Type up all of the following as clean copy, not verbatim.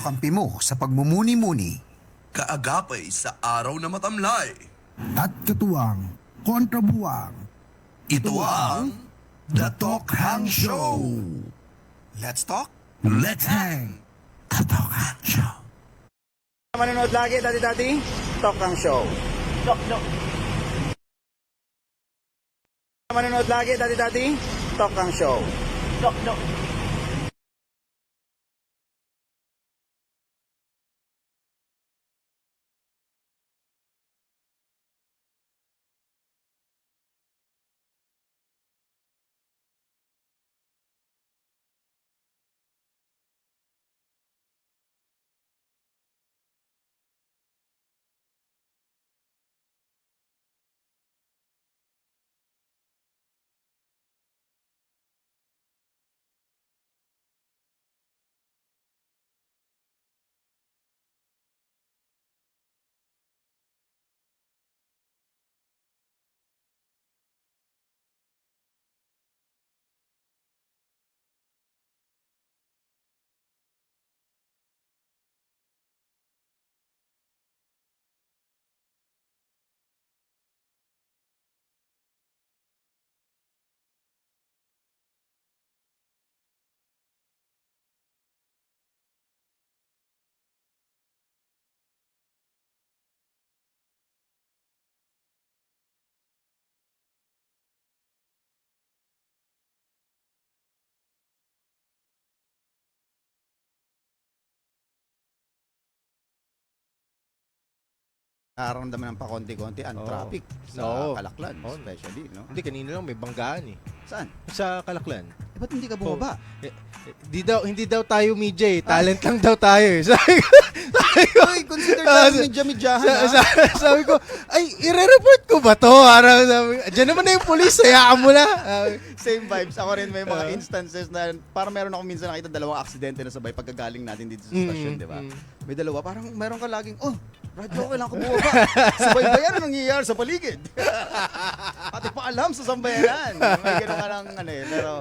kakampi mo sa pagmumuni-muni. Kaagapay sa araw na matamlay. At katuwang kontrabuwang. Ito ang The Talk Hang Show. Let's talk. Let's hang. The Talk Hang Show. Manonood lagi, Daddy Talk Hang Show. Manonood lagi, Daddy Talk Hang Show. Nararamdaman ng pakonti-konti ang traffic sa Kalaklan, especially, no? Hindi, kanina lang may banggaan eh. Saan? Sa Kalaklan. Ba't hindi ka bumaba? Hindi daw tayo media eh. Talent lang daw tayo eh. Sabi ko, Uy, consider namin medya-medyahan, sabi ko, ay, ire-report ko ba to? Sabi, diyan naman na yung police, hayaan mo na. Same vibes. Ako rin may mga instances na parang meron ako minsan nakita dalawang aksidente na sabay pagkagaling natin dito sa stasyon, di ba? May dalawa, parang meron ka laging, radyo, kailangan ko bumaba. Subaybayan ang nangyayari sa paligid. Pati pa alam sa sambayanan. May gano'n ka lang, pero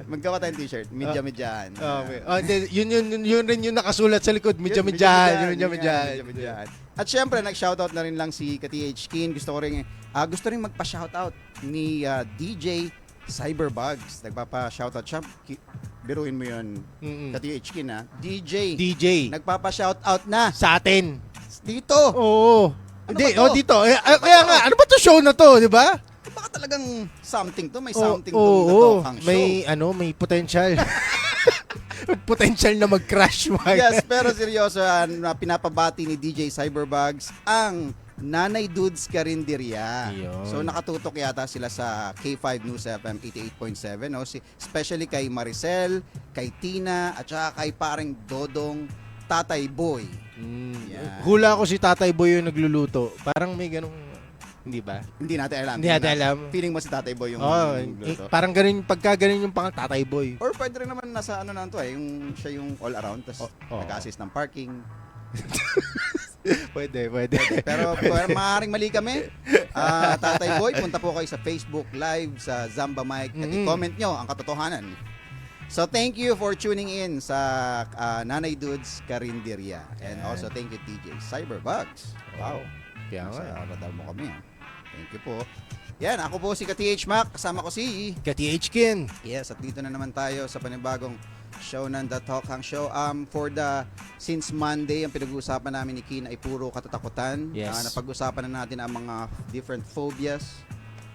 magkawa tayong t-shirt, medya-medyahan. Okay. Yun rin yung nakasulat sa likod, medya-medyahan. Medya-medyahan. At syempre, nag-shoutout na rin lang si Ka-TH Kin. Gusto rin magpa-shoutout ni DJ Cyberbugs. Nagpapa-shoutout siya. Biruin mo yun, Ka-TH Kin, ha? DJ. Nagpapa-shoutout na. Sa atin. Dito. Oo. Hindi, ba to? dito. Kaya nga, ano ba to show na to, di ba? Baka talagang something to. May something to. Oo. May May potential. Potential na mag-crash. Yes, pero seryoso, pinapabati ni DJ Cyberbugs ang Nanay Dudes Karinderya. So nakatutok yata sila sa K5 News FM 88.7, no? Especially kay Maricel, kay Tina, at saka kay pareng Dodong Tatay Boy. Yan. Hula ko si Tatay Boy yung nagluluto. Parang may ganung, hindi ba? Hindi natin alam. Hindi natin alam. Feeling mo si Tatay Boy yung nagluluto. Parang ganun, pagka ganun yung pang Tatay Boy. Or pwede rin naman nasa ano nanto siya yung all around, tapos nag-assist ng parking. Pwede. Pero maaaring mali kami. Tatay Boy, punta po kayo sa Facebook Live sa Zamba Mike at i-comment nyo ang katotohanan. So thank you for tuning in sa Nanay Dudes Karinderya. And also thank you TJ Cyberbugs. Wow. Kaya nga. Radar mo kami. Thank you po. Yan, ako po si Ka-TH Mac. Kasama ko si Ka-TH Kin. Yes, at dito na naman tayo sa panibagong show ng The Talk Hang Show. Since Monday, ang pinag-uusapan namin ni Kin ay puro katatakutan. Yes. Napag-usapan na natin ang mga different phobias.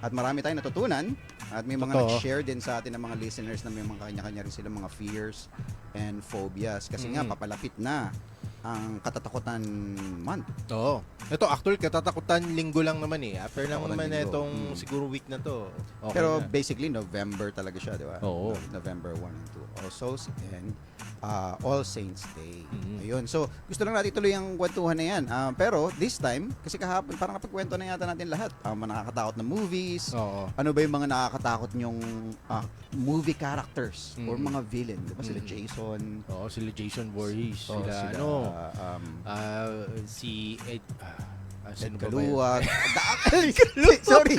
At marami tayong natutunan. At may mga Totoo. nag-share din sa atin ng mga listeners na may mga kanya-kanya rin silang mga fears and phobias. Kasi nga, papalapit na ang katatakutan month. Oo. Ito, actually, katatakutan linggo lang naman eh. After lang Katatakutan naman linggo. itong siguro week na to. Okay Pero na. basically, November talaga siya, di ba? Oo. November 1 and 2. All Souls and All Saints Day. Ayun. So, gusto lang natin ituloy ang kwentuhan na yan. Pero this time, kasi kahapon, parang napagkwento na yata natin lahat. Mga nakakatakot na movies. Oo. Ano ba yung mga nakakatakot nyong movie characters or mga villain? Di ba sila Jason? Oo, sila Jason Voorhees. Oh, Sila, sila, ano, si Ed, Sino Ed ba ba yun? Kaluwag. Sorry.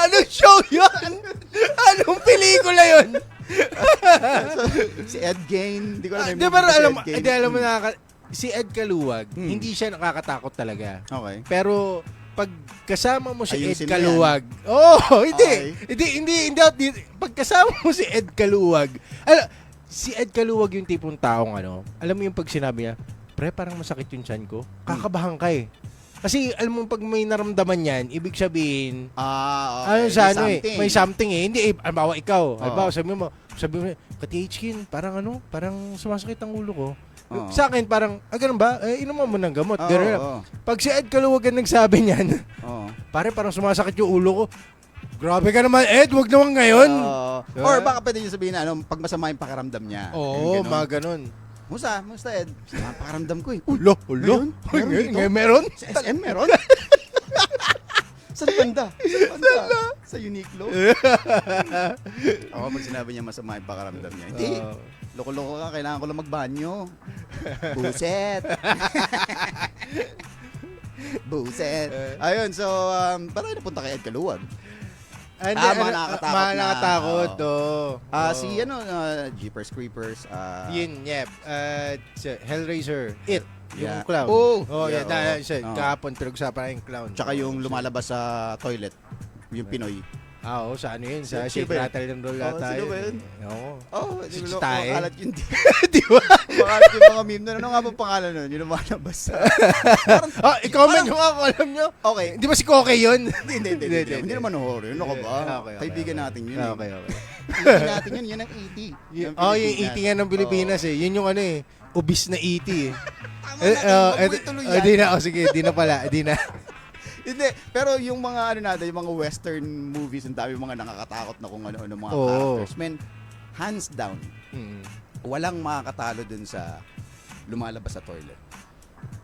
Anong show yun? Anong pelikula yun? Si Ed Gain. Hindi ko alam. Di ba alam mo Hmm. si Ed Kaluwag, hindi siya nakakatakot talaga. Okay. Pero pag kasama mo si Ayusin Ed mo Kaluwag, hindi. Okay. Hindi. Pag kasama mo si Ed Kaluwag, si Ed Kaluwag yung tipong taong alam mo yung pag sinabi niya, pre, parang masakit yung tiyan ko, kakabahan ka eh. Kasi alam mo pag may naramdaman yan, ibig sabihin, Okay. may something eh. Hindi, halimbawa ikaw, halimbawa sabi mo, Ka-THkin, parang sumasakit ang ulo ko. Oo. Sa akin, parang, ganun ba? Inuman mo ng gamot. Oo, Ganun. oo. Pag si Ed Kaluwag ang nagsabi niyan, Oo. pare, parang sumasakit yung ulo ko. Grabe ka naman, Ed, wag naman ngayon. Diba? Or baka pwede niyo sabihin na, pag masama yung pakiramdam niya. Oo, Ganun. mga ganun. Musta Ed? Masama ang pakiramdam ko eh. Ulo. Ngayon? Meron dito? Ngayon meron? Sa SM meron? Saan banda? Sa Uniqlo? Oo, pag sinabi niya masama yung pakiramdam niya. Hindi. Loko-loko ka, kailangan ko lang magbanyo. Buset. Buset. Ayun, so, parang napunta kay Ed Kaluwag. Mga nakakatakot na. Si Jeepers Creepers. Yun, yep. Hellraiser, It. Yeah. Yung clown. Yeah, kahapon pinag-usapan yung clown. Tsaka yung lumalabas sa toilet. Yung Pinoy. Sa ano yun? Sa Sino Shake, ba yun? Rattle, and Roll ata Sino ba yun? Oo. Si Chitae. Makalat yun. Di ba? Makalat yung mga meme nun. Ano nga bang pangalan nun? Yung lumalabas sa... I-comment nyo nga kung alam nyo. Okay. Di ba si Koke yun? Hindi naman horror. Yun ako ba? Okay. Kaibigan natin yun. Okay. ET natin yun. Yun ang ET. Yung ET nga ng Pilipinas eh. Yun yung obese na ET eh. Tama na. Tuloy yan. Di na. Sige, di na pala. Di na. Hindi, pero yung mga natin, yung mga western movies, ang dami mga nakakatakot na kung ano-ano mga characters. Men, hands down, walang makakatalo dun sa lumalabas sa toilet.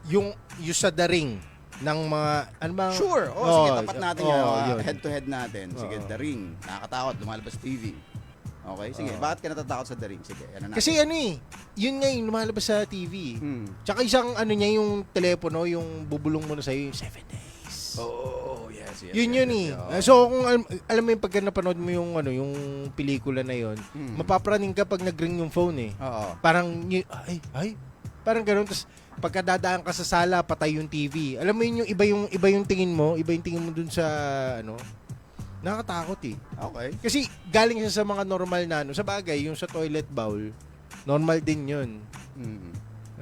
Yung sa The Ring ng mga, ano bang? Sure. Sige, tapat natin yun. head-to-head natin. Sige, The Ring, nakakatakot, lumalabas sa TV. Okay, sige. Bakit ka natatakot sa The Ring? Sige, ano natin? Kasi yun nga yung lumalabas sa TV. Tsaka isang niya yung telepono, yung bubulong mo na sa'yo, yung 7 days. Yes. Yun eh. So kung alam mo yung pagka napanood mo yung yung pelikula na yun, mapapraning ka pag nag-ring yung phone eh. Oo. Parang parang ganoon, tapos pagka dadaan ka sa sala, patay yung TV. Alam mo yun yung iba yung tingin mo dun sa nakakatakot eh. Okay. Kasi galing siya sa mga normal na sa bagay, yung sa toilet bowl, normal din yun.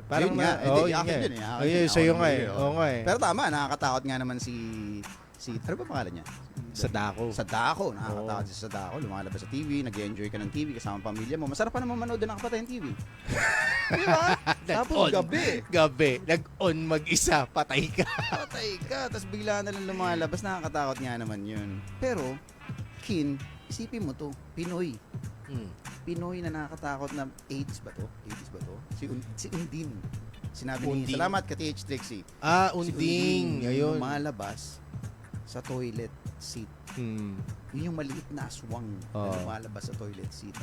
Parang yun nga. Akin yun eh. Sa'yo nga eh. Oo nga eh. Pero tama, nakakatakot nga naman si ano ba pangalan niya? Sadako. Sadako. Nakakatakot si Sadako. Lumalabas sa TV, nag-enjoy ka ng TV kasama ang pamilya mo. Masarap pa naman manood na nakapatay ng TV. Di ba? Tapos gabi. Nag-on mag-isa, patay ka. Patay ka. Tapos bigla na lang lumalabas. Nakakatakot nga naman yun. Pero, Kin, isipin mo to. Pinoy. Pinoy na nakakatakot na AIDS ba to? Si Undin. Sinabi ni, salamat ka TH Trixie. Unding. Ayun. Lumalabas sa toilet seat. Yun yung maliit na aswang na lumalabas sa toilet seat.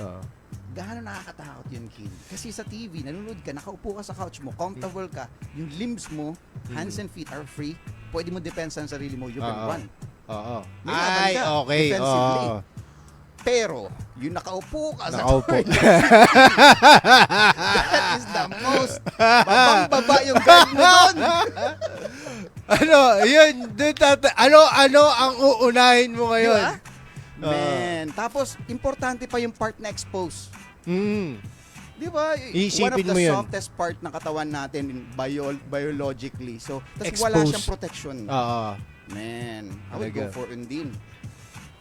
Gaano nakakatakot yun, Kin? Kasi sa TV, nanonood ka, nakaupo ka sa couch mo, comfortable ka, yung limbs mo, hands and feet are free, pwede mo depensa ang sarili mo, you can run. Oo. May laban ka, okay. defensively. Pero, yung nakaupo ka sa Nakaupo. toilet seat, that is the most babang-baba yung guard mo doon. Ano ang uunahin mo ngayon? Diba? Man, tapos importante pa yung part na expose. Di ba? Isipin One of mo the yun. softest part ng katawan natin biologically. So, tapos Expose. wala siyang protection. Oo. Man, I would go for Undin.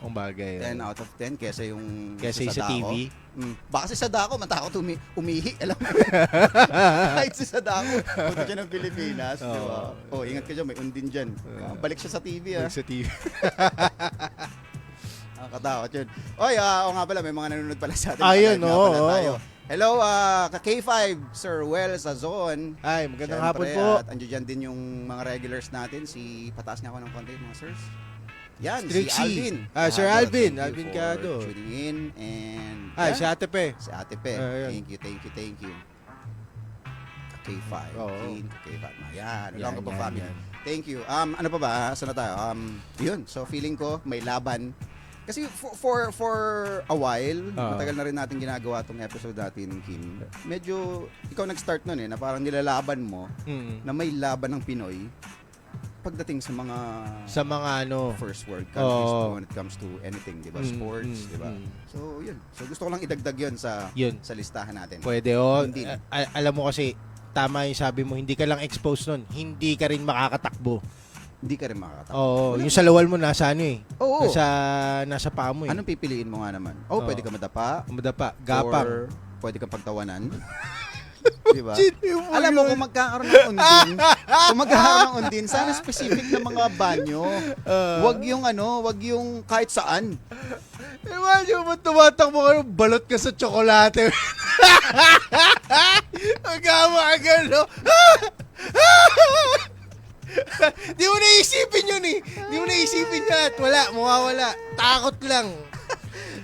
Ang bagay. 10 out of 10 kesa yung Kesa yung sa Sadako. TV? Baka si Sadako, matakot umihi. Alam mo. Kahit si Sadako, punta siya ng Pilipinas. Di ba? Ingat ka dyan, may Undin dyan. Balik siya sa TV. Sa TV. Nakatakot yun. Nga pala, may mga nanonood pala sa atin. Ayun, tayo. Hello, ka-K5, Sir Well Sazon. Ay, magandang Siyempre, hapon po. At andiyan dyan din yung mga regulars natin. Pataas nga ako ng konti, mga sirs. Yan, Trixie. si Alvin. Sir Cado, Alvin. thank you Alvin for Cado. tuning in. And, Si Ate Pe. Si Ate Pe. Ayun. Thank you. K5. Oo. King, K5. Yan, Yan, Longa po yan, family. yan. Thank you. Ano pa ba? Saan na tayo? Yun. So, feeling ko may laban. Kasi for a while, matagal na rin natin ginagawa tong episode natin, Kim. Medyo, ikaw nag-start nun na parang nilalaban mo na may laban ng Pinoy pagdating sa mga ano, first world countries Oo. when it comes to anything, di ba? Sports, di ba? So, yun. So, gusto ko lang idagdag yun sa listahan natin. Pwede, oh. Hindi. Alam mo kasi, tama yung sabi mo, hindi ka lang exposed nun. Hindi ka rin makakatakbo. Hindi ka rin makakatakbo. Oo, yung salawal mo nasa ano eh. Oo. Nasa paa mo eh. Anong pipiliin mo nga naman? Oo. Pwede ka madapa. Madapa, gapang. Or pwede kang pagtawanan. Di ba? Alam mo, kung magkakaroon ng undin, sana specific na mga banyo. Wag yung kahit saan. Imagine mo, tumatakbo ka, balot ka sa tsokolate. Magkama ka gano. Di mo naisipin yun eh. Di mo naisipin yan. Wala, mawawala. Takot lang.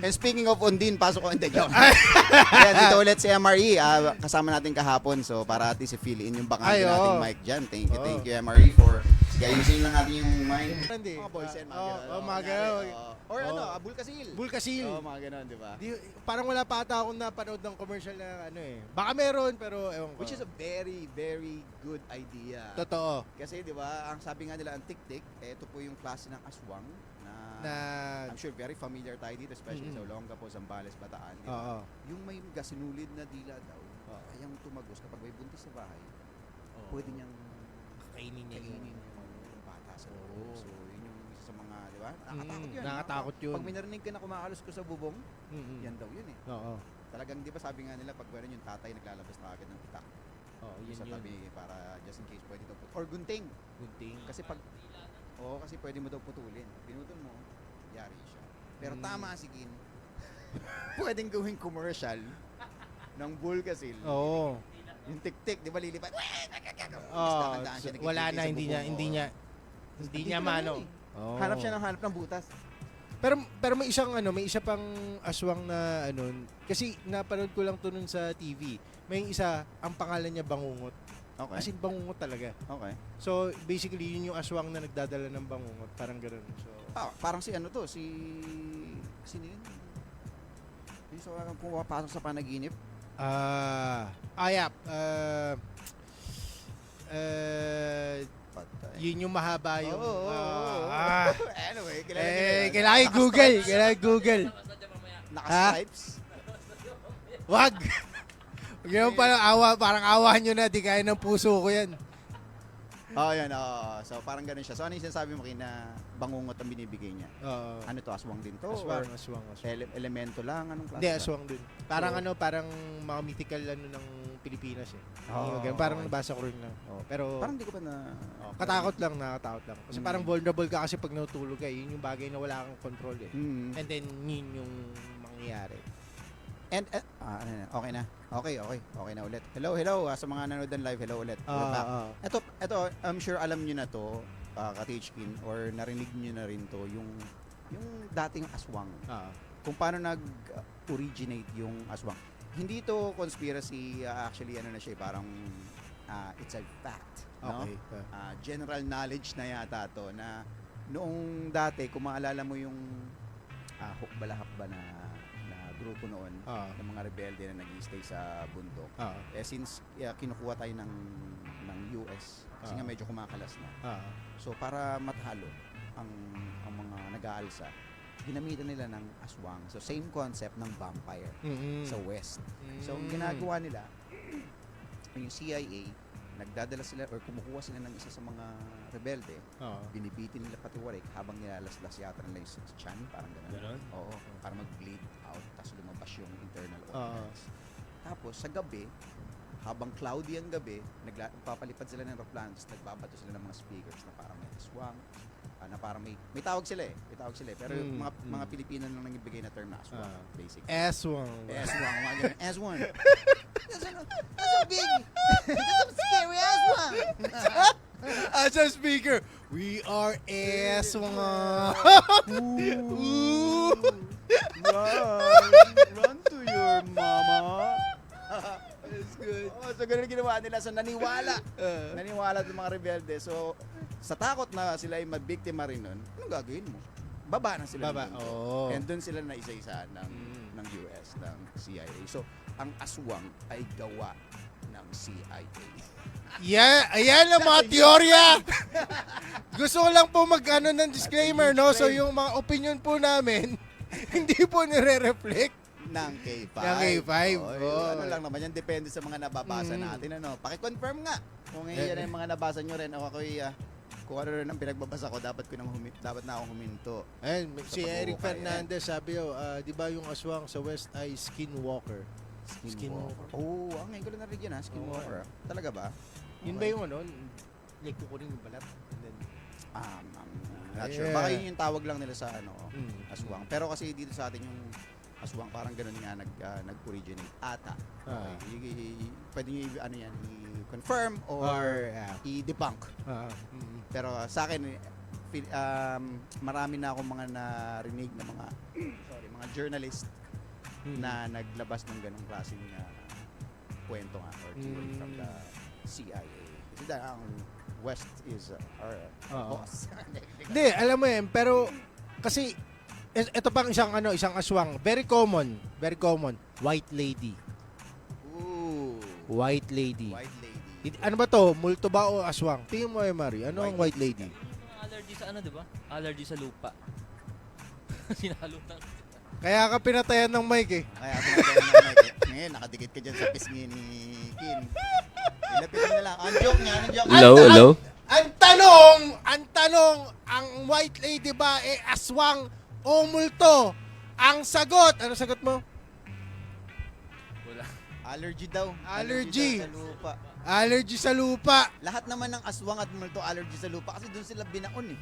And speaking of undin, pasok ko hindi. Ayan, dito ulit si MRE. Kasama natin kahapon. So, para at least i-fill in yung bakante nating mic dyan. Thank you, MRE, for ayusin lang natin yung mic. Hindi. Mga boys and mga ganon. Or Bulkasil. Bulkasil. Mga ganon, di ba? Parang wala pa ata akong napanood ng commercial na ano eh. Baka meron, pero ewan ko. Which is a very, very good idea. Totoo. Kasi, di ba, ang sabi nga nila, ang tik-tik, ito po yung klase ng aswang Na, I'm sure very familiar tayo dito, especially sa Olongapo, Zambales, Bataan. Di oo. ba? Yung may gasinulid na dila daw, kayang tumagos kapag may buntis sa bahay, pwede niyang Kainin niya kainin yung bata sa loob. Oo. So, yun yung isa sa mga, di ba? Nakakatakot yun. Nakakatakot yun. Pag may narinig ka na kumakalos ko sa bubong, yan daw yun eh. Oo. Talagang, di ba sabi nga nila, pag meron yung tatay, naglalabas na agad ng itak. Oo, yun Sa yun. tabi para just in case pwede daw or gunting. Gunting. Kasi kasi pwede mo daw putulin. Pinutol mo, yari siya. Pero tama si Gin. Pwedeng gawing commercial ng Bulkasil. Oo. Yung tik-tik, di ba lilipat? Wala na, hindi niya mano. Oo. Hanap siya ng butas. Pero may isa pang aswang na kasi napanood ko lang to nun sa TV. May isa, ang pangalan niya Bangungot. Okay. As in bangungot talaga. Okay. So basically yun yung aswang na nagdadala ng bangungot, parang ganoon. So Parang sino yun? Yung kung papasok sa panaginip. Patay. Yun yung mahaba yung Anyway, kailangan Google. Naka-stripes. Wag. Yung parang awa nyo na, di kaya ng puso ko yan. Yan. So, parang ganun siya. So, ano yung sinasabi mo kina bangungot ang binibigay niya? Ano to? Aswang din to? Aswang. Elemento lang? Anong klase? Hindi, aswang din. Parang parang mga mythical ng Pilipinas eh. Parang nabasa ko rin na. Pero Parang hindi ko pa na... nakatakot lang. Kasi parang vulnerable ka kasi pag natutulog ka, yun yung bagay na wala kang control eh. And then, yun yung mangyayari. And, okay na. Okay na ulit. Hello, sa mga nanonood ng live, hello ulit. Ito, I'm sure alam nyo na to, ka-Tijkin, or narinig nyo na rin to, yung dating aswang. Kung paano nag-originate yung aswang. Hindi to conspiracy, actually, na siya, parang it's a fact. No? Okay. General knowledge na yata to, na noong dati, kung maalala mo yung hukbalahakba na grupo noon ng mga rebelde na nag-stay sa bundok. Since kinukuha tayo ng US kasi nga medyo kumakalas na. So para matalo ang mga nag-aalsa, ginamitan nila ng aswang. So same concept ng vampire sa West. So ang ginagawa nila, yung CIA, nagdadala sila or kumukuha sila ng isa sa mga rebelde, binibitin nila pati warik habang nilalaslas yata nila yung tiyan, parang gano'n. Oo, para mag-bleed out, tapos lumabas yung internal organs. Tapos sa gabi, habang cloudy ang gabi, papalipad sila ng aeroplano, tapos nagbabato sila ng mga speakers na parang may aswang, na parang may tawag sila eh. Pero yung mga Pilipino lang nagbigay na term na aswang, basically. Aswang. Mga ganun. Aswang. That's a big, that's a scary aswang. As a speaker, we are aswang. Run to your mama. good. Oh, so ganun ginawa nila. So naniwala. Naniwala ng mga rebelde. So sa takot na sila ay mabiktima rin nun, anong gagawin mo? Baba na sila. Baba, ng mundo. oo. And doon sila na isa-isa ng US, ng CIA. So ang aswang ay gawa ng CIA. Yeah, ayan ang mga teorya. Gusto ko lang po mag-ano ng disclaimer, no? So yung mga opinion po namin, hindi po nire-reflect. Ng K5. Ng K5. Oh. Ano lang naman yan, depende sa mga nababasa natin. Ano. Paki-confirm nga. Kung yan ang mga nabasa nyo rin, o ako'y, kung ano rin ang pinagbabasa ko, dapat na akong huminto. Ayun, si Sa Eric pagbubuka, Fernandez sabi, di ba yung aswang sa West ay skinwalker? Skinwalker. Oo, ngayon ko lang narinig yun ha, skinwalker. Talaga ba? Yun ba yung ano? Like ko rin yung balat. And then, I'm not sure. Baka yun yung tawag lang nila sa aswang. Pero kasi dito sa atin yung aswang, parang ganun nga nag-originate ata. Okay. Pwede nyo i-confirm or i-debunk. Pero sa akin, marami na akong mga narinig na mga journalist na naglabas ng ganung klaseng kwento nga or theory from the CIA. Kasi ang West is our boss. Hindi, alam mo yan, pero kasi ito pang isang aswang, very common, white lady. Ooh. White lady. White lady. Ano ba to? Multo ba o aswang? Tingin mo Mari, ano ang white lady? Allergy sa ano, di ba? Allergy sa lupa. Sinalutan. Kaya ka pinatayan ng mic eh. Kaya pinatayan ng mic. Ngayon, nakadikit ka dyan sa pisngi ni Kim. Ilapit mo na lang. Ang joke niya, Hello? Ang tanong, ang white lady ba aswang o multo? Ang sagot, ano sagot mo? Wala. Allergy daw. Allergy. Sa lupa. Allergy sa lupa. Lahat naman ng aswang at multo allergy sa lupa kasi doon sila binaon eh.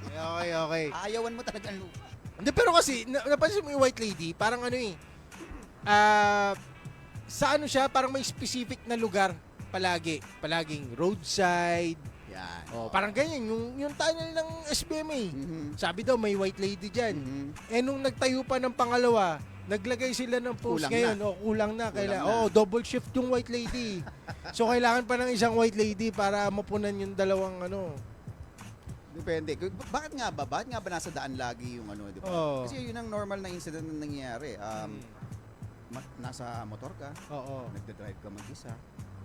Okay. Aayawan mo talaga ang lupa. Hindi, pero kasi, napansin mo yung white lady, parang ano sa ano siya, parang may specific na lugar palaging roadside. Yan. Parang ganyan, yung tunnel ng SBMA. Sabi daw, may white lady dyan. Nung nagtayo pa ng pangalawa, naglagay sila ng post Kulang ngayon. na. Kulang na. Kulang na. Double shift yung white lady. So, kailangan pa ng isang white lady para mapunan yung dalawang Depende. Bakit nga ba nasa daan lagi yung di ba? Kasi yun ang normal na incident na nangyayari. Nasa motor ka, nagda-drive ka mag-isa,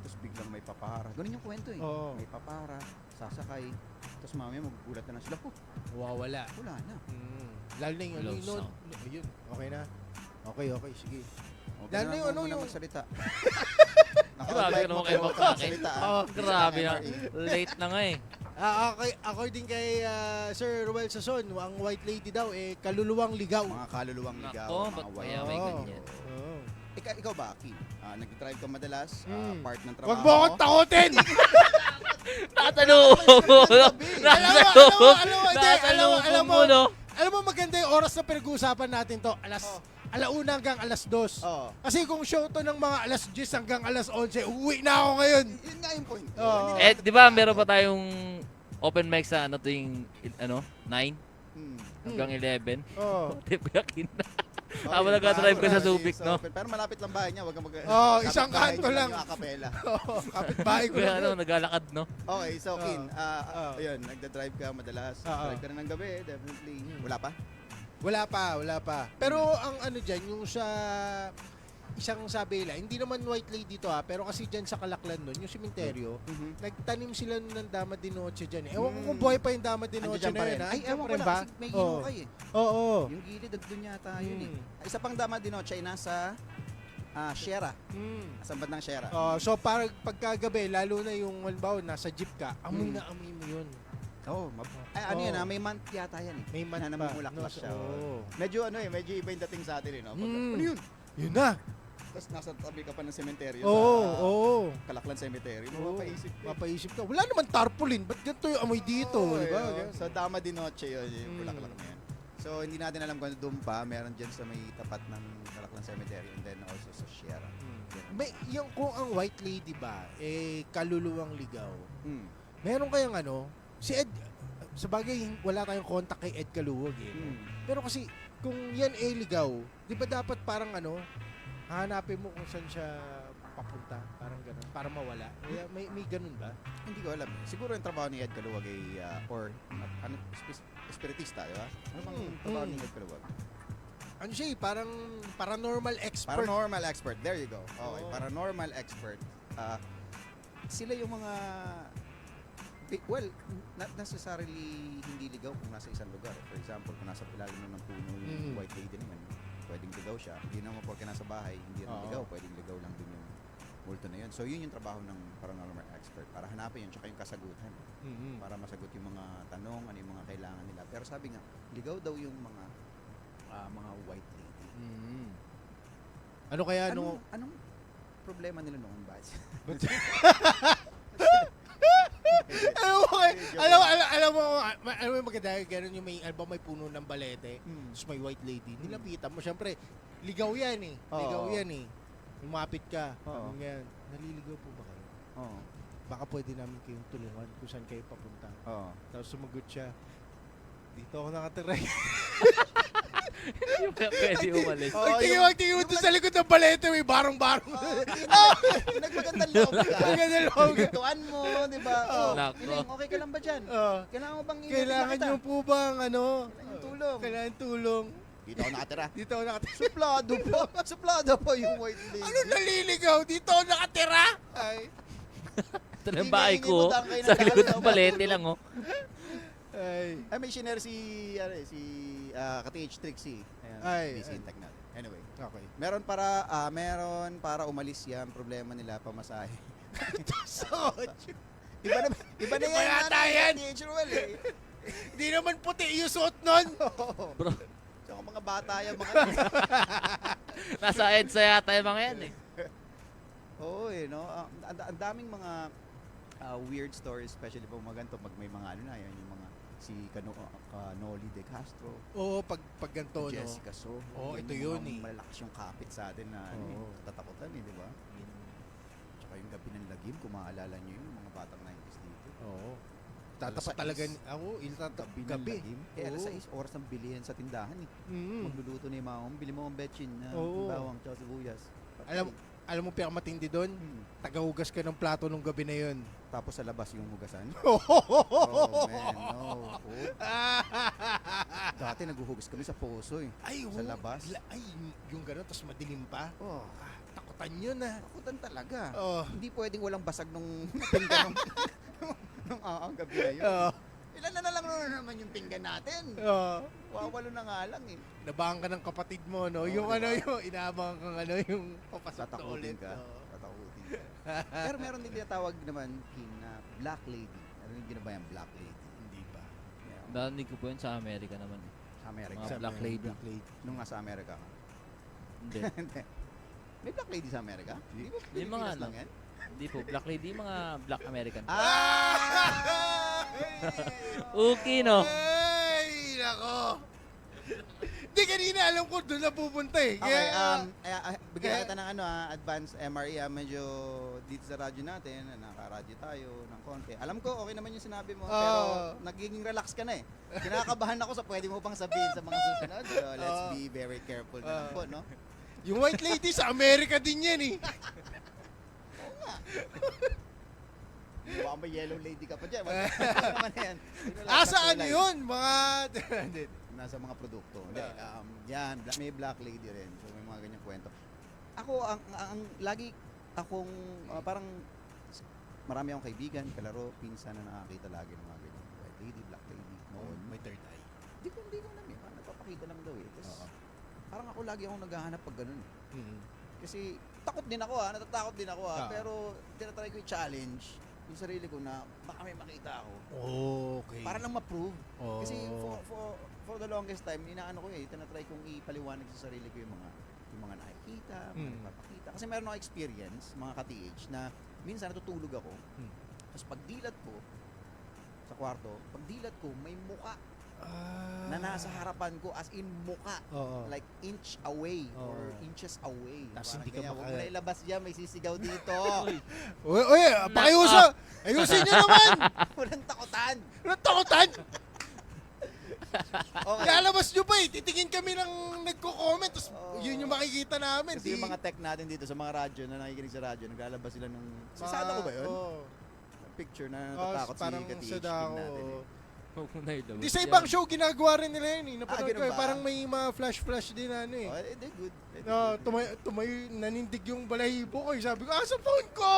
tapos biglang may papara. Ganun yung kwento eh. May papara, sasakay, tapos mamaya magugulat na sila. wala Na. Lalo na yung Low sound. Ayun, okay na. Okay, sige. Okay Lalo na, yung huwag mo na magsalita. Grabe ka naman kayo magpakit. Grabe na. Late na nga eh. Okay, according kay Sir Ruel Sason, ang white lady daw kaluluwang ligaw. Mga kaluluwang ligaw. Nako, mga ba't white. kaya may ganyan? Ikaw ba, Kim? Nag-drive ka madalas, part ng trabaho. Huwag mo akong takutin! Nakatalong! Alam mo, no? alam mo maganda yung oras na pinag-uusapan natin to, alauna hanggang alas 2. Kasi kung show to ng mga alas 10 hanggang alas 11, uwi na ako ngayon. Yun nga yung point. Eh, di ba meron pa tayong open mic sa ano tuwing 9 hanggang 11? Di ba yakin na? Habang nag-drive ka sa Subic, no? Pero malapit lang bahay niya, wag kang isang kapit-bahay kanto niyo lang. Yung akapela. Kapit-bahay ko Kaya lang. ano, naglalakad, no? Okay, so Kin, ayun, nagda-drive ka madalas. Drive ka na ng gabi, definitely. Wala pa? Wala pa. Pero ang ano dyan, yung sa isang Sabela, hindi naman white lady to pero kasi dyan sa Kalaklan nun, yung sementeryo, nagtanim sila ng Dama de Noche dyan. Ewan ko kung buhay pa yung Dama de Noche Andiyan pa na rin. yun. Ay, ewan ko lang kasi may hinukay eh. Oo. Yung gilid, doon yata yun eh. Isa pang Dama de Noche ay nasa Sierra. Nasa bandang Sierra. So pagkagabi, lalo na yung halimbawa, nasa jeep ka, amoy na amoy mo yun. Ano yan may month yata yan eh. May month na pa. namumulaklak siya. Oo. Medyo iba yung dating sa atin eh, no? Ano yun? Yun na. Tapos nasa tabi ka pa ng sementeryo Oo. Kalaklan Cemetery. Mapaisip ka. Wala naman tarpaulin. Ba't ganito yung amoy dito? Diba? So, Dama de Noche yun. Yung bulaklak na yan. So, hindi natin alam kung doon pa. Meron dyan sa may tapat ng Kalaklan Cemetery and then also sa Sierra. May, yung kung ang white lady ba, kaluluwang ligaw, Hmm. meron kayang si Ed, sa bagay, wala tayong contact kay Ed Kaluwag Pero kasi, kung yan ligaw, di ba dapat parang hanapin mo kung saan siya papunta. Parang ganun. Para mawala. May ganun ba? Hindi ko alam. Siguro yung trabaho ni Ed Caluwag ay, ano, espiritista, di ba? Ano bang trabaho ni Ed Caluwag? Ano siya parang paranormal expert. Paranormal expert. There you go. Okay, Oo. paranormal expert. Sila yung mga well, not necessarily hindi ligaw kung nasa isang lugar. For example, kung nasa ilalim ng puno yung white lady naman, pwedeng ligaw siya. Hindi naman porque nasa bahay, hindi rin Oo. ligaw. Pwedeng ligaw lang din yung multo na yun. So, yun yung trabaho ng paranormal expert. Para hanapin yun, tsaka yung kasagutan. Para masagot yung mga tanong, ano yung mga kailangan nila. Pero sabi nga, ligaw daw yung mga white lady. Ano kaya Anong problema nila noon, Bats? alam mo maganda ganun yung may album may puno ng balete, tapos may white lady. Nilapitan mo syempre, ligaw yan eh. Ligaw Oo. yan eh. Lumapit ka. Oo. Sabi nga, naliligaw po ba kayo? Oo. Baka pwede namin kayong tulungan kung saan kayo papunta. Oo. Tapos sumagot siya, dito ako nakatira. Yung pwede umalis. Oo, Tingin mo doon sa likod ng balete, may barong-barong. Nagmagandang loob ka. Magandang loob ka. Pintuan mo, di ba? Oh, Nako. Iling, okay ka lang ba dyan? Kailangan mo bang Kailangan nyo po bang Kailangan tulong. Kailangan tulong. Dito ako nakatira. Dito ako nakatira. Suplado po. Suplado po yung white lady. Ano naliligaw? Dito ako nakatira? Ay. Ito na yung bahay ko. Hinihingi mo kayo ng Sa likod tao ng na balete matulog. lang, oh. Ay. May shiner si Ka-TH Trixie. Ayan, Ay, busy ay. in tech natin. Anyway. Okay. Meron para umalis yan. Problema nila, pamasahe. So, Iba na yan. yata yan. TH Ruel eh. di naman puti yung suot nun. Bro, Tsaka mga bata yan. nasa EDSA yata yung mga yan, eh. Oo eh, no? Ang daming mga weird stories, especially pag mga ganito, pag may mga ano na, yan, yung mga si Noli De Castro, Oo, pag ganito, no? Jessica Soho. Oo, yan ito yung yun mga eh. Malalakas yung kapit sa atin na ano, Oo. katatakutan eh, di ba? Tsaka yung gabi ng lagim, kung maalala nyo yun, yung mga batang 90s dito. Oo. Tatapat Alas talaga, 6. ako, itatap Gabi ng gabi. lagim. Eh, alas 6, oras ng bilihan sa tindahan eh. Magluluto na yung mga bili mo ang betchin na Oo. bawang, tsaka sibuyas. Alam mo, pinakamatindi doon, tagahugas ka ng plato nung gabi na yun. Tapos sa labas yung hugasan. Oh, man, no. Oh. Dati naghuhugas kami sa poso eh. Ay, Sa labas. Ay, yung gano'n, tapos madilim pa. Oh, Takutan yun ah. takutan talaga. Oh. Hindi pwedeng walang basag nung pinggan nung ang gabi na yun. Oh. Ilan na lang naman yung pinggan natin. Oh. Wawalo na nga lang eh. Nabahan ka ng kapatid mo, no? Oo, yung ano, diba? yung inaabangan kang ano, yung papasok na Tatakutin ulit. ka. Oo. Tatakutin ka. Pero meron din tinatawag naman King na Black Lady. Ano yung ginawa yung Black Lady? Hindi pa. Yeah. Narinig ko po yun sa Amerika naman, eh. Sa Amerika. Mga Black Lady. Black Lady. Nung nasa Amerika ka. Hindi. Hindi. May Black Lady sa Amerika? Hindi ba? Yung mga Pilipinas lang yan? Hindi po. Black Lady, yung mga Black American. Okay, no? Ay, nako. Di kanina alam ko doon na pupunta eh. Okay, Kaya, bigyan kita ng advanced MRE. Medyo dito sa radyo natin, naka-radyo tayo ng konti. Alam ko, okay naman yung sinabi mo, pero nagiging relax ka na eh. Kinakabahan ako sa pwede mo pang sabihin sa mga susunod. So, let's be very careful na lang po, no? yung white lady sa Amerika din yan eh. Baka may yellow lady ka pa dyan. Naman yan. Saan yun? Mga... Nasa mga produkto. Hindi, yan, may black lady rin. So may mga ganyang kwento. Ako, ang lagi akong, parang marami akong kaibigan, kalaro, pinsan na nakakita lagi ng mga ganyan. White lady, black lady, noon. May third eye. Hindi ko alam eh. Parang nagpapakita lang daw eh. Tapos, parang ako lagi akong naghahanap pag ganun. Kasi takot din ako natatakot din ako pero tinatry ko i-challenge yung sarili ko na baka may makita ako. Okay. Para lang ma-prove. Oh. Kasi for the longest time, inaano ko tinatry kong ipaliwanag sa sarili ko yung mga nakikita, mga nagpapakita. Kasi meron akong experience, mga ka-TH, na minsan natutulog ako. Tapos pagdilat ko sa kwarto, pagdilat ko may muka na nasa harapan ko as in muka. Like inch away or inches away. Tapos Parang hindi ka ganyan. maka- Huwag mo na ilabas dyan, may sisigaw dito. Uy, pakiuso! Ayusin nyo naman! Walang takutan. Anong takutan? Okay. Lalabas nyo pa eh. Titingin kami ng nagko-comment. Tapos yun yung makikita namin. Kasi yung mga tech natin dito sa mga radyo na nakikinig sa radyo, naglalabas sila ng... Sasada ko ba yun? Picture na natatakot si parang Ka-TH sa King dako. natin. Huwag mo na ilabas Di sa yan. ibang show, ginagawa rin nila yun eh. Napanood ganun ko eh. ba? Parang may mga flash-flash din na ano eh. Oh, they're good. They're No, good. tumayo, nanindig yung balahibo ko eh. Sabi ko, sa phone ko!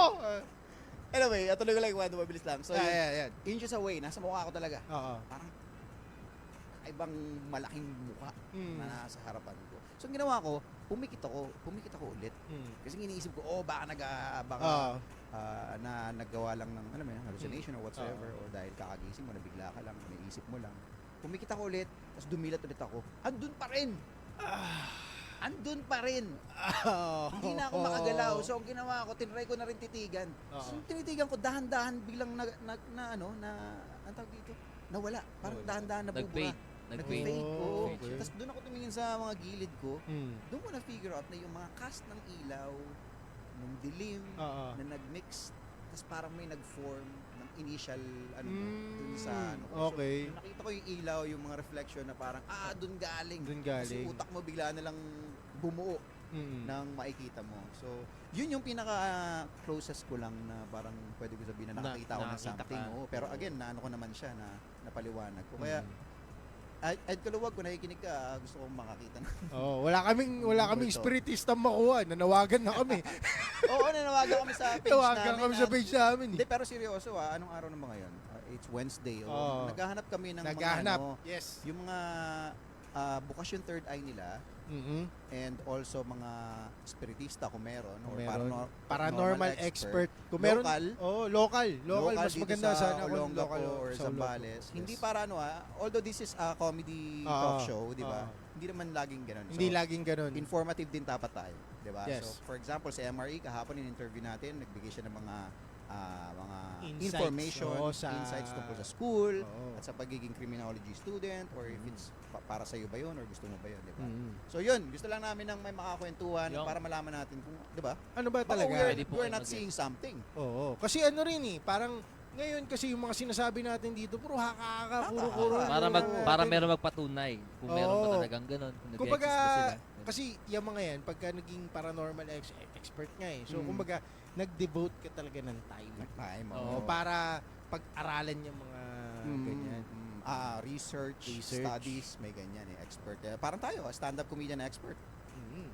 Anyway, atuloy ko lang yung kwento, mabilis lang. So, Yan. inches away, nasa mukha ko talaga. Oo. Parang ibang malaking mukha Mm. na nasa harapan ko. So, ang ginawa ko, pumikit ako ulit. Kasi iniisip ko, baka Oo. na naggawa lang ng, alam mo yun, hallucination or whatsoever, Oo. or dahil kakagising mo, nabigla ka lang, naisip mo lang. Pumikit ako ulit, tapos dumilat ulit ako. Andun pa rin! Andun pa rin! Hindi na ako makagalaw. So, ang ginawa ko, tinry ko na rin titigan. So, tinitigan ko, dahan-dahan, biglang ang tawag dito, nawala. Parang dahan-dahan na bubura. Nag-fade. Nag-fade. Oo. Okay. Tapos doon ako tumingin sa mga gilid ko. Mm. Doon ko na-figure out na yung mga cast ng ilaw, ng dilim, Oo. na nag-mix, tapos parang may nag-form ng initial, dun sa, okay. So, nakita ko yung ilaw, yung mga reflection na parang, dun galing. Dun Kasi galing. utak mo bigla na lang bumuo ng makikita mo. So, yun yung pinaka-closest ko lang na parang pwede ko sabihin na nakakita ko ng nakakita something. ka. Oo, pero again, naano ko naman siya na napaliwanag ko. Kaya, Ed Kaluwag, kung nakikinig ka, gusto kong makakita na. Wala kaming Multo. spiritista makuha. Nanawagan na kami. Oo, nanawagan kami sa page Tawagan namin. kami sa page namin. Hindi, pero seryoso anong araw naman ngayon? It's Wednesday. Oo. Naghahanap kami ng Naghahanap. mga, Yes. yung mga bukas yung third eye nila, and also mga spiritista kung meron, or Paranormal expert. Kung meron, local. Mas dito maganda sa sana kung Olongapo local or sa Zambales. Olongapo. Hindi Yes. para although this is a comedy Oo. talk show, di ba? Oo. Hindi naman laging ganun. Hindi laging ganun. Informative din dapat tayo, di ba? Yes. So, for example, sa MRE, kahapon in-interview natin, nagbigay siya ng mga Insights. information, Oo, insights tungkol sa school, Oo. at sa pagiging criminology student, or if it's para sa iyo ba yun, or gusto mo ba yun, di ba? Mm. So yun, gusto lang namin ng may makakwentuhan Yung- para malaman natin kung, di ba? Ano ba Baka talaga? Pwede po we're kayo not mag-guess. seeing something. Oo. Kasi ano rin eh, parang ngayon kasi yung mga sinasabi natin dito, puro haka-haka, puro Para meron magpatunay. Kung meron ba Oo. talagang ganun. Kung Kumbaga, nag-exist ba sila. kasi yung mga yan, pagka naging paranormal expert nga eh. So, Mm. kumbaga, nag-devote ka talaga ng time. Time, Oo, para pag-aralan yung mga ganyan. Research, Research. studies, may ganyan eh, expert. Parang tayo, stand-up comedian na expert. Mm.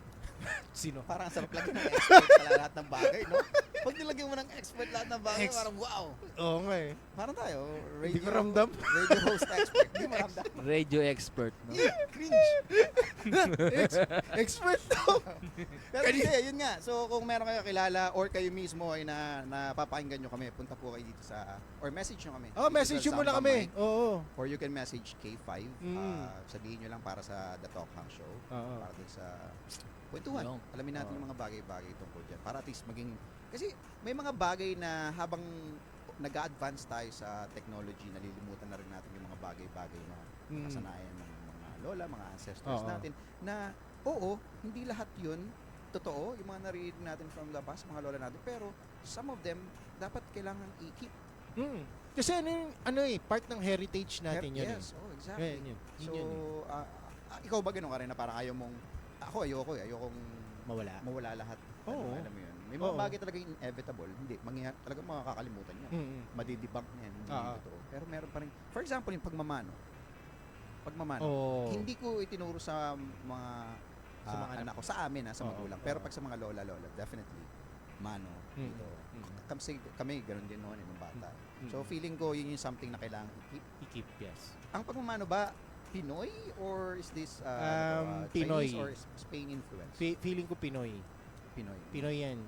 Sino? Parang ang sarap lagi ng expert sa lahat ng bagay, no? Pag nilagyan mo ng expert lahat ng bagay, parang wow. Oo nga eh. Parang tayo, Hindi ko ramdam. radio host expert. Hindi mo ramdam. Radio expert, no? Cringe. Expert to. Pero hindi, yun nga. So, kung meron kayo kilala or kayo mismo ay napapakinggan nyo kami, punta po kayo dito sa, or message nyo kami. Oh, Dito message sa nyo muna Samba kami. Mic. Oo. Or you can message K5. Mm. Sabihin nyo lang para sa The Talk Hang Show. Oo. Para dun sa kwentuhan. Yung- Alamin natin yung mga bagay-bagay tungkol dyan. Para at least maging... Kasi may mga bagay na habang nag-advance tayo sa technology, nalilimutan na rin natin yung mga bagay-bagay na Mm. kasanayan ng mga lola, mga ancestors Oo. natin. Na, oo, hindi lahat yun totoo. Yung mga naririnig natin from the past, mga lola natin. Pero some of them, dapat kailangan i-keep. Mm. Kasi ano eh, part ng heritage natin yun Yes, eh. exactly. Yun, yun. So, Yun yun eh. ikaw ba ganun ka rin na parang ayaw mong, ayokong Mawala. mawala lahat. Oo. Alam mo yun. May mga Oo. bagay talaga inevitable. Hindi, talagang makakalimutan niya. Mm. Madidebunk niyan. Hindi Oo. totoo. Pero meron pa rin. For example, yung pagmamano. Oo. Hindi ko itinuro sa mga, Sa mga anak ko. Sa amin, sa Oo. magulang. Pero Oo. pag sa mga lola, definitely, mano. Mm. Dito. Kami, ganun din noon, nung bata. Mm. So, feeling ko, yun yung something na kailangan i-keep. I-keep, yes. Ang pagmamano ba, Pinoy or is this Pinoy. Chinese or Spain influence? Feeling ko Pinoy. Pinoy. Pinoy yan.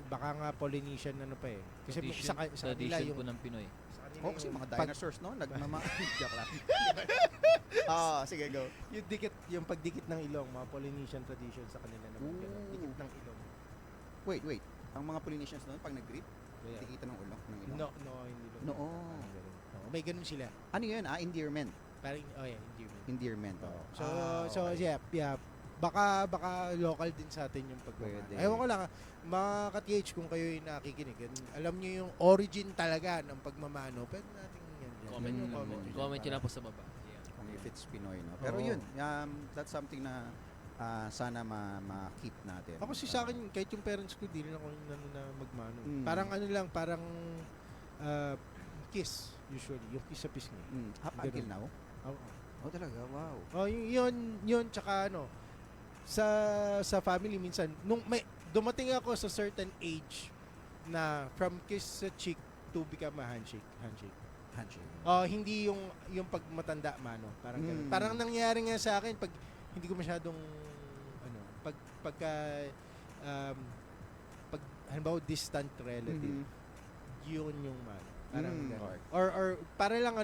Baka nga Polynesian ano pa eh. Kasi sa kanila Tradition yung... po ng Pinoy. sa kanila Oh, kasi yung mga pag- dinosaurs, no? Joke lang. Sige, go. yung pagdikit ng ilong, mga Polynesian tradition sa kanila naman. Ooh. Ganun. Dikit ng ilong. Wait. Ang mga Polynesians noon, pag nag-grip, Yeah. tikita ng ilong. Hindi lang. No. Parang ganun. Oo, may ganun sila. Ano yun? Endearment. Parang, endearment. Endearment. Oo. Oh. So, yeah. Baka local din sa atin yung pagmamano. Pwede. Ewan ko lang, mga ka-TH kung kayo yung nakikinig, alam nyo yung origin talaga ng pagmamano, pwede natin yan. Comment Yan nyo yung lang po. nyo Comment nyo para- lang po sa baba. Yeah. kung if it's Pinoy, no? Pero Oo. yun, that's something na sana ma-keep natin. Ako kasi sa akin, kahit yung parents ko, di rin ako na magmano. Mm. Parang ano lang, parang kiss, usually. Yung kiss sa pisngi. Up Ganun. until now? Oo. Oh, talaga? Wow. Oh, yun, tsaka ano, sa family minsan, nung dumating ako sa certain age na from kiss sa cheek to become a handshake. Handshake. Hindi yung pag matanda mano, parang ganun. Mm. Parang nangyari nga sa akin pag hindi ko masyadong ano, pagka pag halimbawa distant relative, yun yung mano. Parang ganun. Okay. Or para lang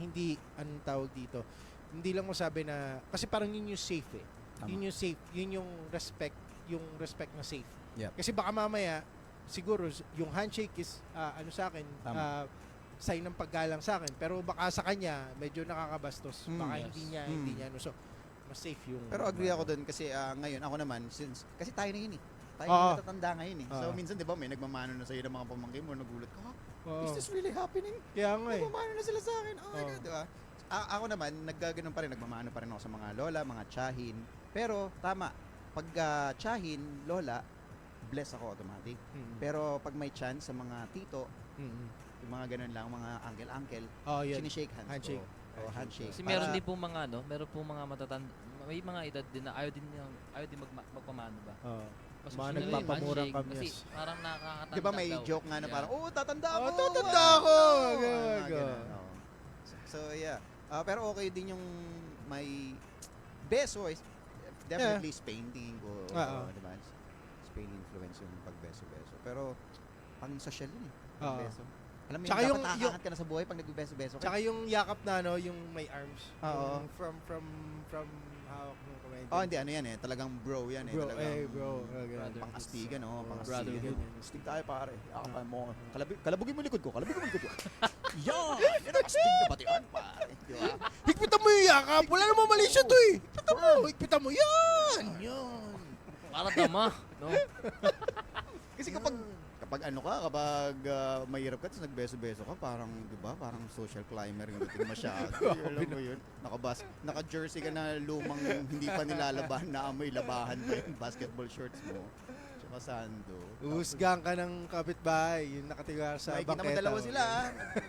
hindi anong tawag dito. Hindi lang mo sabi na kasi parang yun yung safe eh. Tama. Yun yung safe, yun yung respect na safe. Yep. Kasi baka mamaya siguro yung handshake is ano sa akin, Tama. sign ng paggalang sa akin, pero baka sa kanya medyo nakakabastos. Baka Yes. hindi niya ano. So mas safe yung Pero agree ako doon kasi ngayon ako naman kasi tayo na yun eh. Tayo Oo. na matatanda ngayon eh. So Oo. minsan 'di ba may nagmamano na sa'yo ng mga pamangkin mo, nagulat ka, Oo. is this really happening? Kaya nga eh. Nagmamano na sila sa akin. Oh my Oo. God, di ba? Ako naman, naggaganon pa rin, nagmamano pa rin ako sa mga lola, mga tiyahin. Pero tama, pag tiyahin, lola, bless ako automatic. Mm. Pero pag may chance sa mga tito, Mm. yung mga ganun lang, mga uncle-uncle, Oh, yun. sinishake hands Handshake. ko. O handshake. Kasi meron din pong mga meron pong mga matatanda, may mga edad din na ayaw din magpamano ba? Oh. Mas Mga gusto nila yung nagpapamurang handshake kamyas. Kasi parang nakakatanda Di ba may daw. joke nga na Yeah. parang, tatanda ako! Oh, tatanda wow!" ako! Mga Ganun, ganun, oo. So, yeah. Pero okay din yung may beso. Definitely Spain, tingin ko. Oo. Di ba? Spain influence yung pagbeso-beso. Pero, pang social yun eh. Oo. Pagbeso. Alam mo Tsaka yung yung- dapat nakakangat ka na sa buhay pag nagbebeso-beso ka. Tsaka yung yakap na ano, yung may arms. Oo. Yung from hawak ng kamay. Hindi, ano yan eh. Talagang bro yan eh. Bro, talagang, bro. Brother. Pang-astigan, oh. Brother. Pang-astigan. Astig tayo, pare. Yakapan mo. Kalabugin mo yung likod ko. Kalabugin mo yung likod ko. Yan! Yan ang astig na batian, pare. Di ba? Higpitan mo yung yakap. Wala namang mali siya to eh. Higpitan mo. Yan! Yan! Para tama, no? Kasi kapag mahirap ka, tapos nagbeso-beso ka, parang, di ba, parang social climber yung dating masyado. Alam mo yun? Naka-jersey ka na lumang hindi pa nilalaban, na amoy labahan pa yung basketball shorts mo. Tsaka sando. Uhusgang ka ng kapitbahay. Yung nakatigar sa Makikita mo bangketa. dalawa sila,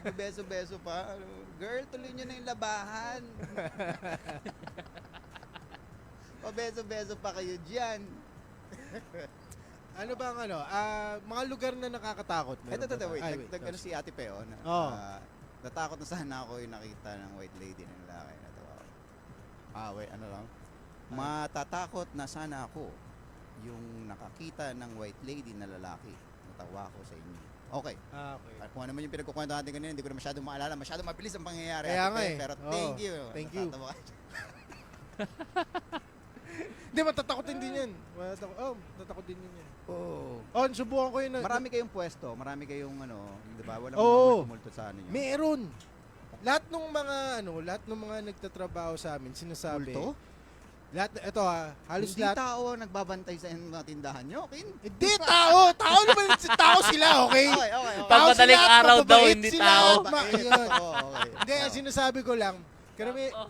nagbeso-beso pa. Girl, tuloy nyo na yung labahan. Pabeso-beso pa kayo dyan. Ano ba ang ano? Mga lugar na nakakatakot. Ito, wait. Ay, Nag-ano si Ate Peo na, Oo. natakot na sana ako yung nakita ng white lady ng lalaki. Natawa ako. Wait, ano lang. Matatakot na sana ako yung nakakita ng white lady na lalaki. Natawa ako sa inyo. Okay. Okay. Kung ano man yung pinagkukwento natin kanina, hindi ko na masyadong maalala. Masyadong mabilis ang pangyayari. Kaya Ate nga Pe, eh. Pero Oo. thank you. Thank you. Natatawa ka. Hindi, matatakotin din yan. Matatakotin din yan. Oo. Subukan ko yun. Marami kayong pwesto. Marami kayong di ba? Walang Oo. multo sa ano nyo. Meron. Lahat ng mga nagtatrabaho sa amin, sinasabi. Multo? Halos Hindi lahat. tao nagbabantay sa mga tindahan nyo, Kin? Hindi, tao. Tao naman, tao sila, okay? Okay. Tao Pag madaling sila, araw daw, mababait hindi sila. tao. Yun. Okay. Hindi, sinasabi ko lang,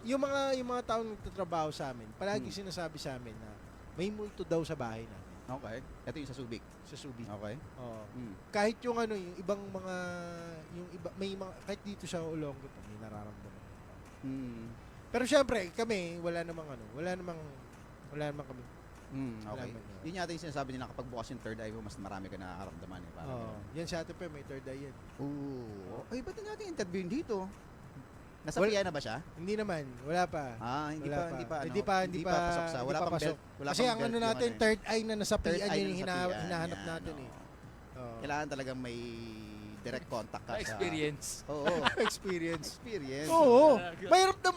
yung mga taong nagtatrabaho sa amin, palagi sinasabi sa amin na may multo daw sa bahay namin. Okay. Ito yung sa Subic. Sa Subic. Okay. Oo. Mm. Kahit yung yung ibang mga, may mga, kahit dito sa Olongo, may nararamdaman. Mm. Pero syempre, kami, wala namang kami. Okay. Wala naman. Yun yata yung sinasabi nila kapag bukas yung third eye mo, mas marami ka nakakaramdaman eh. Parang Oo. Yan si Ate Pe, may third eye yan. Oo. Ay, ba't hindi natin interviewin dito? Nasa Well, PIA na ba siya? Hindi naman, wala pa. Hindi Wala pa pasok sa. Wala pang belt. Wala Kasi pang ang belt ano yung natin, eh. third eye na nasa Third PIA eye yun yung na sa PIA, hinahanap yan, natin oo. eh. Oo. Kailangan talagang may direct contact ka sa... Experience. Oo. Experience. Experience. Oo.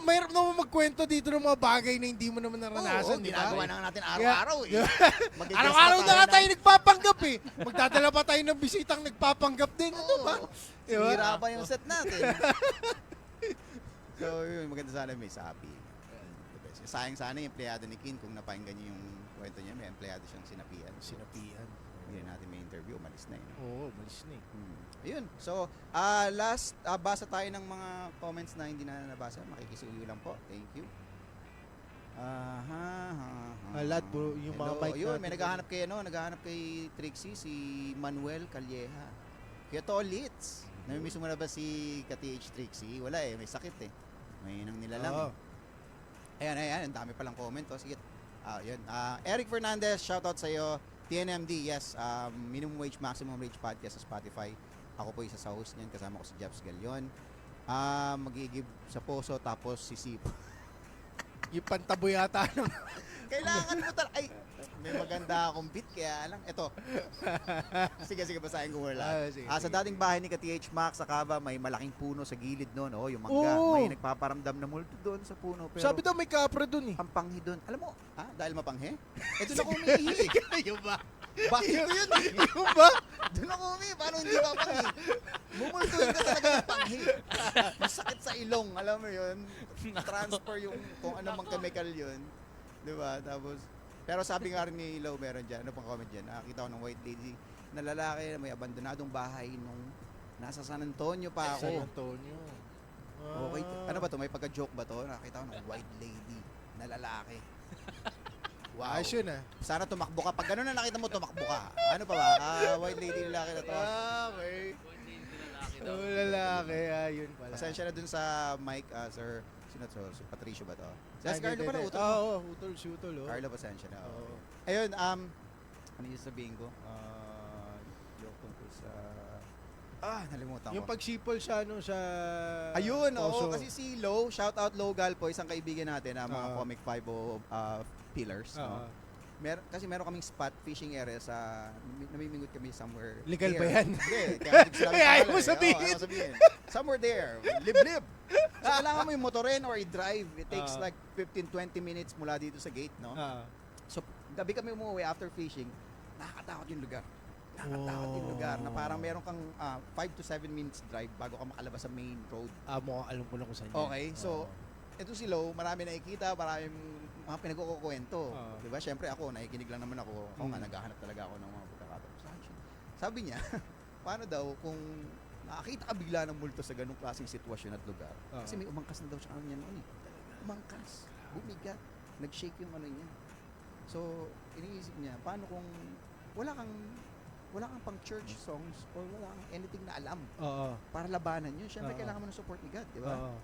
Mahirap na magkwento dito ng mga bagay na hindi mo naman naranasan, di ba? ginagawa na nga natin araw-araw eh. Mag-guest Araw-araw pa na nga tayo ng- nagpapanggap eh. Magdadala pa tayo ng bisitang nagpapanggap din. Ano ba? Oo. Diba? Sinira pa yung set natin. So, yun, maganda sana may sapi. Sayang sana yung empleyado ni Kin kung napakinggan niyo yung kwento niya. May empleyado siyang sinapian. Sinapian. hindi natin may interview, malis na yun. Oo, malis na eh. Ayun. So, last, basa tayo ng mga comments na hindi na nabasa. Makikisuyo lang po. Thank you. Lahat po, yung mga mic Ayun, natin. may naghahanap kay Trixie, si Manuel Calleja. Kyoto Litz. Namimiss mo na ba si ka-TH Trixie? Wala eh, may sakit eh. May nang nilalang. Oo. Ayan, ang dami palang comment. Oh. Sige. Yun. Eric Fernandez, shoutout sa iyo. TNMD, yes. Minimum Wage, Maximum Wage Podcast sa Spotify. Ako po isa sa host niyan, kasama ko si Jeps Galion. Magigib sa puso, tapos si Sipo. Yung pantabo yata ng... Kailangan mo talaga. Ay, may maganda akong beat, kaya lang. Ito. Sige, basahin ko wala. Sige, Sa dating bahay ni ka-TH Max sa Cava, may malaking puno sa gilid noon. Oh, yung mangga. Oo. May nagpaparamdam na multo doon sa puno. Pero Sabi daw may kapre dun eh. ang panghi doon. Alam mo, dahil mapanghi? Doon ako umiihi. Yung ba? Bakit ko yun? Yung ba? Doon ako umiihi. Paano hindi mapanghi? Bumultuin ka talaga ng panghi. Masakit sa ilong. Alam mo yun? Transfer yung kung ano mang chemical yun. Diba? Tapos, pero sabi nga rin ni Lo, meron dyan. Ano pang comment dyan? Nakakita ko ng white lady na lalaki na may abandonadong bahay nung nasa San Antonio pa San ako. Antonio. Okay. Ano ba to? May pagka-joke ba to? Nakakita ko ng white lady na lalaki. Wow. Ayos yun ah. Sana tumakbo ka. Pag gano'n na nakita mo, tumakbo ka. Ano pa ba? White lady lalaki na to. Okay. Lalaki. Yun pala. Pasensya na dun sa mic, sir. Sino to? Si Patricio ba to? Si Carlo pala, utol. Oo, utol. Si utol. Oh. Carlo, pasensya na. Oo. Ayun, ano yung sabihin ko? Joke tungkol sa... nalimutan ko. Yung pagsipol sa ano sa... Ayun, Oso. kasi si Lo, shout out Lo Galpo, isang kaibigan natin, mga Oo. Comic 5 pillars. No? Kasi meron kaming spot fishing area sa namimingot kami somewhere. Legal there. ba yan? Hindi, kaya hindi ko sinabi Ay, ayaw pangalan mo eh. sabihin. Ayaw mo sabihin. Somewhere there. Liblib. So, kailangan mo yung motorin or i-drive. It takes like 15-20 minutes mula dito sa gate, no? So, gabi kami umuwi after fishing. Nakakatakot yung lugar. Nakakatakot yung lugar na parang meron kang 5 to 7 minutes drive bago ka makalabas sa main road. Alam ko lang kung saan yan. Okay, so ito si Lo, marami nakikita, maraming mga pinagkukwento. Diba? Siyempre ako, nakikinig lang naman ako. Ako nga, naghahanap talaga ako ng mga pagkakataon. Sabi niya, paano daw kung nakakita ka bigla ng multo sa ganung klaseng sitwasyon at lugar? Kasi may umangkas na daw sa kanya noon eh. Umangkas, bumigat, nag-shake yung ano niya. So, iniisip niya, paano kung wala kang pang church songs or wala kang anything na alam para labanan yun. Siyempre, kailangan mo ng support ni God, di ba?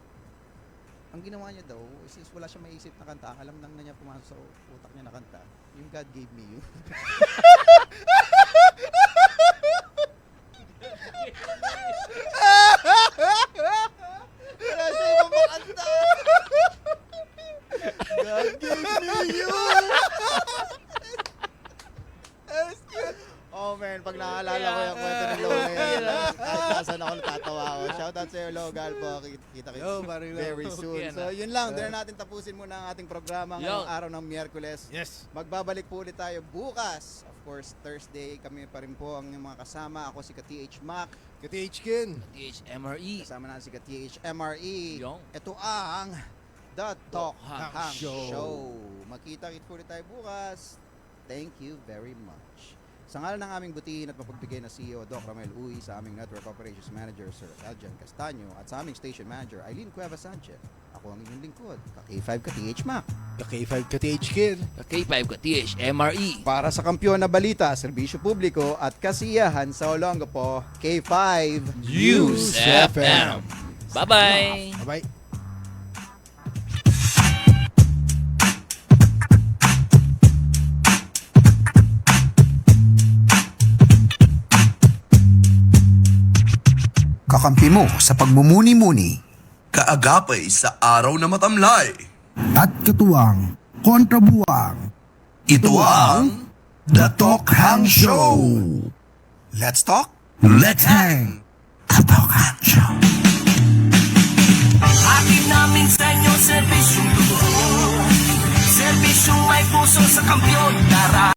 Ang ginawa niya daw, since wala siya maisip na kanta, alam lang na niya pumasok sa utak niya na kanta, yung God gave me you. Wala siya ibang makanta. God gave me you. Oh man, pag naalala ko yung kwento ng Lo na yan, kahit nasan ako natatawa ako. Shoutout sa iyo, Lo Galpo. Kita very soon. So yun lang, doon na natin tapusin muna ang ating programa ngayong araw ng Miyerkules. Yes. Magbabalik po ulit tayo bukas. Of course, Thursday kami pa rin po ang mga kasama. Ako si ka-TH Mac. Ka-TH Ken. THMRE. Kasama na si ka-TH MRE. Yung. Ito ang The Talk Hang Hang Show. Show. Makita-kit po ulit tayo bukas. Thank you very much. Sa ngalan ng aming butihin at mapagbigay na CEO Doc Ramel Uy, sa aming Network Operations Manager Sir Eljan Castaño at sa aming Station Manager Eileen Cueva Sanchez, ako ang inyong lingkod, ka-K5 ka-TH Mac. Ka-K5 ka-TH Ken. K5 ko, THMRE. Para sa kampyon na balita, serbisyo publiko at kasiyahan sa Olongapo, K5 News FM. Bye-bye. Bye-bye. Kakampi mo sa pagmumuni-muni. Kaagapay sa araw na matamlay. At katuwang, kontrabuwang. Ito ang The Talk Hang Show. Let's talk. Let's hang. The Talk Hang Show. Atin namin sa inyo serbisyong totoo. Serbisyong may puso sa kampyon.